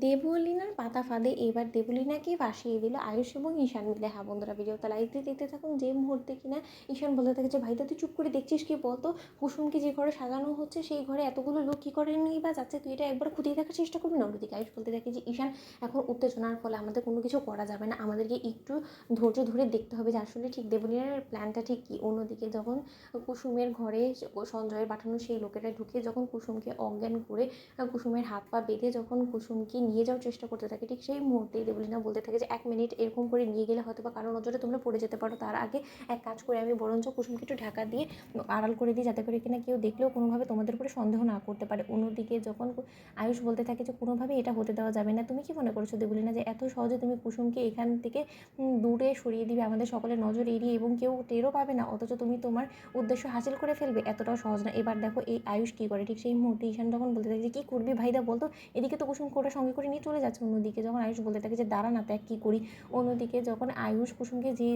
দেবলীনার পাতা ফাঁদে এবার দেবলীনাকেই ফাঁসিয়ে দিল আয়ুষ এবং ঈশান মিলে। হ্যাঁ বন্ধুরা, ভিডিওটা লাইক দিয়ে দেখতে থাকুন। যে মুহূর্তে কিনা ঈশান বলতে থাকে যে ভাইটা তুই চুপ করে দেখছিস কি বলতো, কুসুমকে যে ঘরে সাজানো হচ্ছে সেই ঘরে এতগুলো লোক কী করে নিয়ে বা যাচ্ছে, তুই এটা একবার খুঁটিয়ে দেখার চেষ্টা করবি না। অন্যদিকে আয়ুষ বলতে থাকে যে ঈশান, এখন উত্তেজনার ফলে আমাদের কোনো কিছু করা যাবে না, আমাদেরকে একটু ধৈর্য ধরে দেখতে হবে যে আসলে ঠিক দেবলীনার প্ল্যানটা ঠিক কী। অন্যদিকে যখন কুসুমের ঘরে সঞ্জয়ের পাঠানো সেই লোকেরা ঢুকে যখন কুসুমকে অজ্ঞান করে কুসুমের হাত পা বেঁধে যখন কুসুমকে নিয়ে যাওয়ার চেষ্টা করতে থাকে, ঠিক সেই মুহূর্তেই দেবলীনা বলতে থাকে যে 1 মিনিট এরকম করে নিয়ে গেলে হয়তো বা কারো নজরে তোমরা পড়ে যেতে পারো, তার আগে এক কাজ করে আমি বরঞ্চ কুসুমকে একটু ঢাকা দিয়ে আড়াল করে দিই, যাতে করে কিনা কেউ দেখলেও কোনোভাবে তোমাদের উপরে সন্দেহ না করতে পারে। অন্যদিকে যখন আয়ুষ বলতে থাকে যে কোনোভাবে এটা হতে দেওয়া যাবে না, তুমি কি মনে করছো দেবলীনা যে এত সহজে তুমি কুসুমকে এখান থেকে দূরে সরিয়ে দিবে, আমাদের সকলের নজর এড়িয়ে, এবং কেউ টেরও পাবে না, অথচ তুমি তোমার উদ্দেশ্য হাসিল করে ফেলবে? এতটাও সহজ না। এবার দেখো এই আয়ুষ কী করে। ঠিক সেই মুহূর্তে ঈশান তখন বলতে থাকে যে কী করবি ভাইদা বলতো, এদিকে তো কুসুমকে ওরা সঙ্গে করে নিয়ে চলে যাচ্ছে। অন্যদিকে যখন আয়ুষ বলতে থাকে যে দাঁড়া না, দেখ কী করি। অন্যদিকে যখন আয়ুষ কুসুমকে যে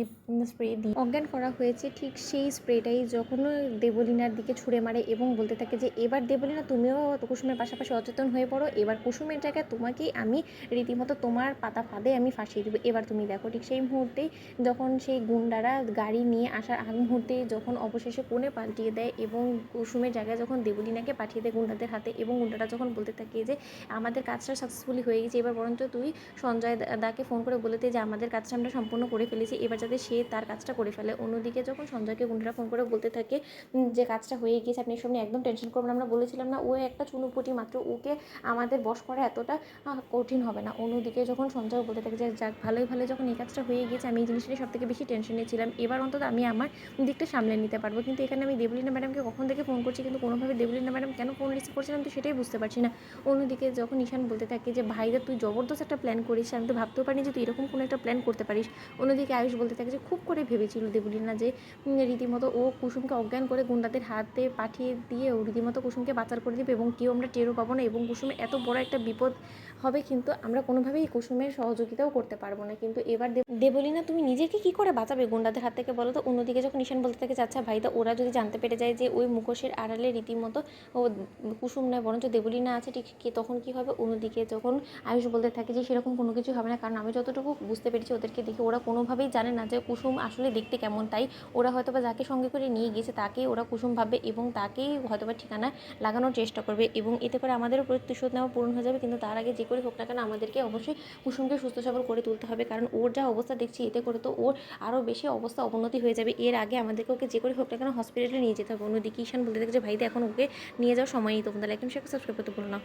স্প্রে দিয়ে অজ্ঞান করা হয়েছে, ঠিক সেই স্প্রেটাই যখন দেবলীনার দিকে ছুঁড়ে মারে এবং বলতে থাকে যে এবার দেবলীনা তুমিও কুসুমের পাশাপাশি অচেতন হয়ে পড়ো, এবার কুসুমের জায়গায় তোমাকেই আমি রীতিমতো তোমার পাতা ফাঁদে আমি ফাঁসিয়ে দেবো, এবার তুমি দেখো। ঠিক সেই মুহূর্তেই যখন সেই গুন্ডারা গাড়ি নিয়ে আসার আগ মুহূর্তে যখন অবশেষে কোণে পাল্টিয়ে দেয় এবং কুসুমের জায়গায় যখন দেবলীনাকে পাঠিয়ে দেয় গুন্ডাদের হাতে, এবং গুন্ডারা যখন বলতে থাকে যে আমাদের কাজটা সাকসেসফুলি হয়ে গেছে, এবার বরঞ্চ তুই সঞ্জয় দাকে ফোন করে বলে দে যে আমাদের কাজটা আমরা সম্পূর্ণ করে ফেলেছি, এবার যাতে সে তার কাজটা করে ফেলে। অন্যদিকে যখন সঞ্জয়কে গুন্ডারা ফোন করে বলতে থাকে যে কাজটা হয়ে গিয়েছে, আপনি এসব নিয়ে একদম টেনশন করবেন, আমরা বলেছিলাম না ও একটা চুনোপুটি মাত্র, ওকে আমাদের বশ করা এতটা কঠিন হবে না। অন্যদিকে যখন সঞ্জয় বলতে থাকে যে যাক ভালোই ভালো, যখন এই কাজটা হয়ে গিয়েছে আমি এই জিনিসটা সব থেকে বেশি টেনশনে ছিলাম, এবার অন্তত আমি আমার দিকটা সামলে নিতে পারবো। কিন্তু এখানে আমি দেবলীনা ম্যাডামকে কখন থেকে ফোন করছি, কিন্তু কোনোভাবে দেবলীনা ম্যাডাম কেন ফোন রিসিভ করছিলাম তো সেটাই বুঝতে পারছি না। অন্যদিকে যখন ঈশান বলতে থাকে যে ভাইরা তুই জবরদস্ত একটা প্ল্যান করিস, আমি তো ভাবতেও পারিনি যে তুই এরকম কোনো একটা প্ল্যান করতে পারিস। অন্যদিকে আয়ুষ বলতে থাকে যে খুব করে ভেবেছিল দেবলীনা যে রীতিমতো ও কুসুমকে অজ্ঞান করে গুন্ডাদের হাতে পাঠিয়ে দিয়ে ও রীতিমতো কুসুমকে পাচার করে দেবে এবং কেউ আমরা টেরও পাবো না, এবং কুসুমের এত বড় একটা বিপদ হবে, কিন্তু আমরা কোনোভাবেই কুসুমের সহযোগিতাও করতে পারবো না। কিন্তু এবার দেবলীনা তুমি নিজেকে কী করে বাঁচাবে গুন্ডাদের হাত থেকে বলো তো। অন্যদিকে যখন ঈশান বলতে থাকে আচ্ছা ভাইদা, ওরা যদি জানতে পেরে যায় যে ওই মুখোশের আড়ালে রীতিমতো ও কুসুম নয় বরঞ্চ দেবলীনা আছে, ঠিক তখন কী হবে। অন্যদিকে যখন আয়ুষ বলতে থাকে যে সেরকম কোনো কিছু হবে না, কারণ আমি যতটুকু বুঝতে পেরেছি ওদেরকে দেখে ওরা কোনোভাবেই জানে না যে কুসুম আসলে দেখতে কেমন, তাই ওরা হয়তোবা যাকে সঙ্গে করে নিয়ে গিয়েছে তাকেই ওরা কুসুম ভাববে এবং তাকেই হয়তোবা ঠিকানা লাগানোর চেষ্টা করবে, এবং এতে করে আমাদেরও প্রতিশোধ নেওয়া পূরণ হয়ে যাবে। কিন্তু তার আগে যে করে হোক না কেন আমাদেরকে অবশ্যই কুসুমকে সুস্থ সবল করে তুলতে হবে, কারণ ওর যা অবস্থা দেখছি এতে করে তো ওর আরও বেশি অবস্থা অবনতি হয়ে যাবে। এর আগে আমাদেরকে ওকে যে করে হোক না কেন হসপিটালে নিয়ে যেতে হবে। অন্যদিকে ঈশান বলতে থাকে যে ভাইদের এখন ওকে নিয়ে যাওয়ার সময় নেই। তোমাদের লাইক এবং শেয়ার সাবস্ক্রাইব করতে ভুলো না।